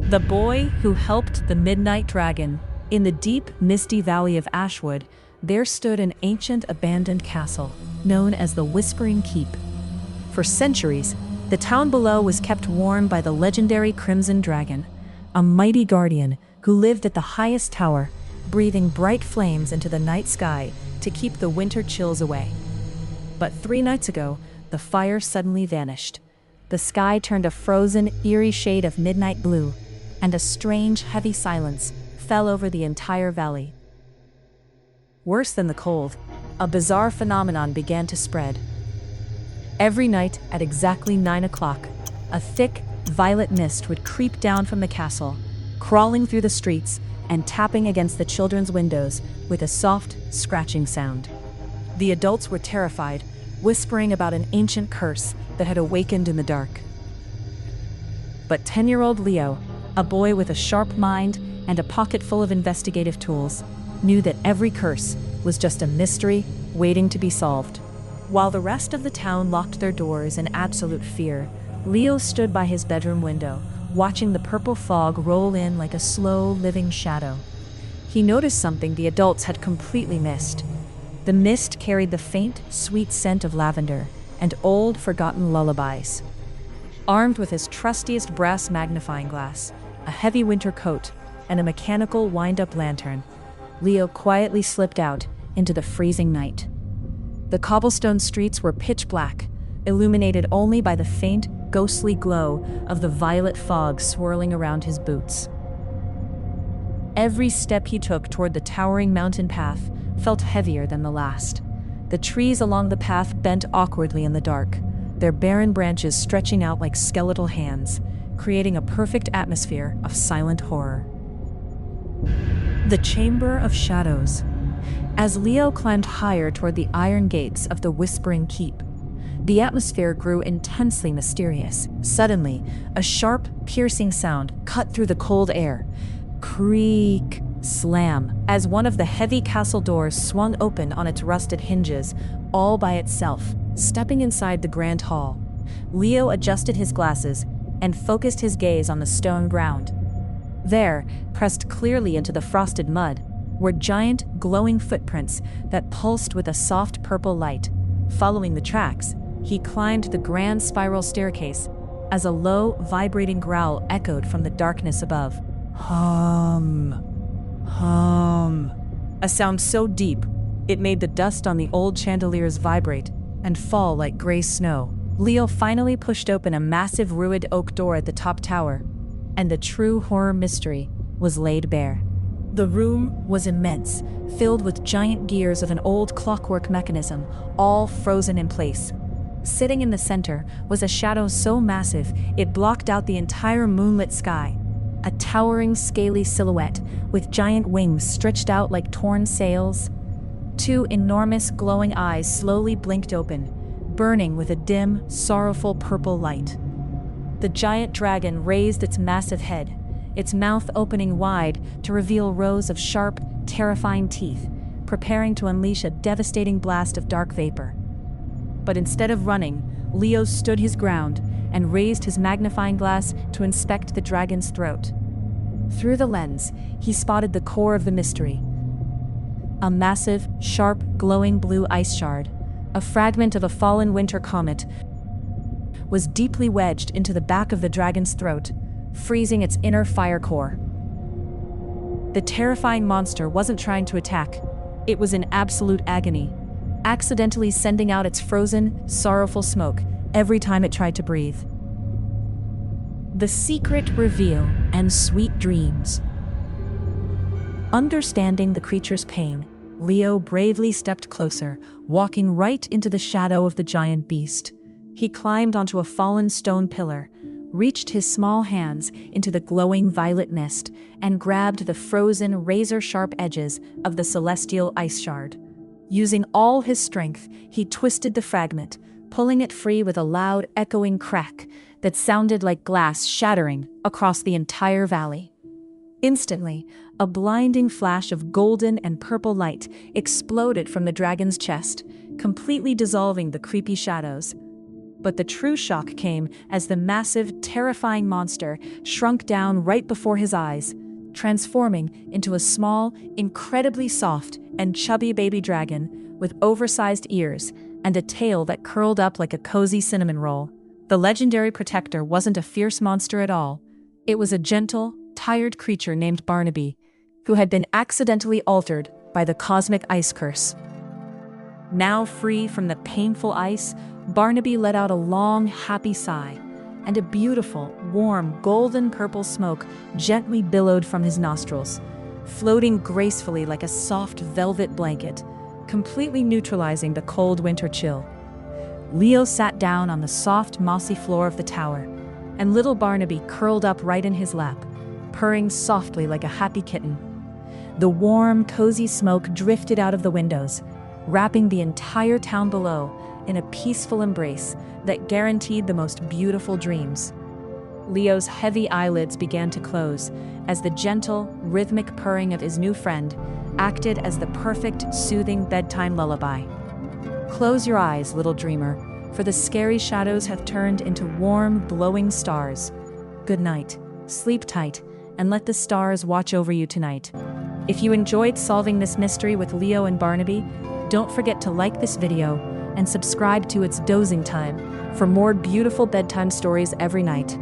The boy who helped the midnight dragon. In the deep, misty valley of Ashwood, there stood an ancient abandoned castle, known as the Whispering Keep. For centuries, the town below was kept warm by the legendary Crimson Dragon, a mighty guardian who lived at the highest tower, breathing bright flames into the night sky to keep the winter chills away. But 3 nights ago, the fire suddenly vanished. The sky turned a frozen, eerie shade of midnight blue, and a strange, heavy silence fell over the entire valley. Worse than the cold, a bizarre phenomenon began to spread. Every night at exactly 9 o'clock, a thick, violet mist would creep down from the castle, crawling through the streets and tapping against the children's windows with a soft, scratching sound. The adults were terrified, whispering about an ancient curse that had awakened in the dark. But 10-year-old Leo, a boy with a sharp mind and a pocket full of investigative tools, knew that every curse was just a mystery waiting to be solved. While the rest of the town locked their doors in absolute fear, Leo stood by his bedroom window, watching the purple fog roll in like a slow, living shadow. He noticed something the adults had completely missed. The mist carried the faint, sweet scent of lavender and old, forgotten lullabies. Armed with his trustiest brass magnifying glass, a heavy winter coat, and a mechanical wind-up lantern, Leo quietly slipped out into the freezing night. The cobblestone streets were pitch black, illuminated only by the faint, ghostly glow of the violet fog swirling around his boots. Every step he took toward the towering mountain path felt heavier than the last. The trees along the path bent awkwardly in the dark, their barren branches stretching out like skeletal hands, creating a perfect atmosphere of silent horror. The Chamber of Shadows. As Leo climbed higher toward the iron gates of the Whispering Keep, the atmosphere grew intensely mysterious. Suddenly, a sharp, piercing sound cut through the cold air. Creak, slam, as one of the heavy castle doors swung open on its rusted hinges, all by itself. Stepping inside the grand hall, Leo adjusted his glasses and focused his gaze on the stone ground. There, pressed clearly into the frosted mud, were giant, glowing footprints that pulsed with a soft purple light. Following the tracks, he climbed the grand spiral staircase as a low, vibrating growl echoed from the darkness above. Hum. Hum. A sound so deep, it made the dust on the old chandeliers vibrate and fall like gray snow. Leo finally pushed open a massive ruined oak door at the top tower, and the true horror mystery was laid bare. The room was immense, filled with giant gears of an old clockwork mechanism, all frozen in place. Sitting in the center was a shadow so massive it blocked out the entire moonlit sky. A towering, scaly silhouette with giant wings stretched out like torn sails. 2 enormous, glowing eyes slowly blinked open, burning with a dim, sorrowful purple light. The giant dragon raised its massive head, its mouth opening wide to reveal rows of sharp, terrifying teeth, preparing to unleash a devastating blast of dark vapor. But instead of running, Leo stood his ground and raised his magnifying glass to inspect the dragon's throat. Through the lens, he spotted the core of the mystery. A massive, sharp, glowing blue ice shard, a fragment of a fallen winter comet, was deeply wedged into the back of the dragon's throat, freezing its inner fire core. The terrifying monster wasn't trying to attack. It was in absolute agony, accidentally sending out its frozen, sorrowful smoke every time it tried to breathe. The secret reveal and sweet dreams. Understanding the creature's pain, Leo bravely stepped closer, walking right into the shadow of the giant beast. He climbed onto a fallen stone pillar, reached his small hands into the glowing violet mist, and grabbed the frozen, razor-sharp edges of the celestial ice shard. Using all his strength, he twisted the fragment, pulling it free with a loud, echoing crack that sounded like glass shattering across the entire valley. Instantly, a blinding flash of golden and purple light exploded from the dragon's chest, completely dissolving the creepy shadows. But the true shock came as the massive, terrifying monster shrunk down right before his eyes, transforming into a small, incredibly soft and chubby baby dragon with oversized ears and a tail that curled up like a cozy cinnamon roll. The legendary protector wasn't a fierce monster at all. It was a gentle, tired creature named Barnaby, who had been accidentally altered by the cosmic ice curse. Now free from the painful ice, Barnaby let out a long, happy sigh, and a beautiful, warm, golden purple smoke gently billowed from his nostrils, floating gracefully like a soft velvet blanket, completely neutralizing the cold winter chill. Leo sat down on the soft, mossy floor of the tower, and little Barnaby curled up right in his lap, purring softly like a happy kitten. The warm, cozy smoke drifted out of the windows, wrapping the entire town below in a peaceful embrace that guaranteed the most beautiful dreams. Leo's heavy eyelids began to close as the gentle, rhythmic purring of his new friend acted as the perfect, soothing bedtime lullaby. Close your eyes, little dreamer, for the scary shadows have turned into warm, glowing stars. Good night, sleep tight, and let the stars watch over you tonight. If you enjoyed solving this mystery with Leo and Barnaby, don't forget to like this video and subscribe to It's Dozing Time for more beautiful bedtime stories every night.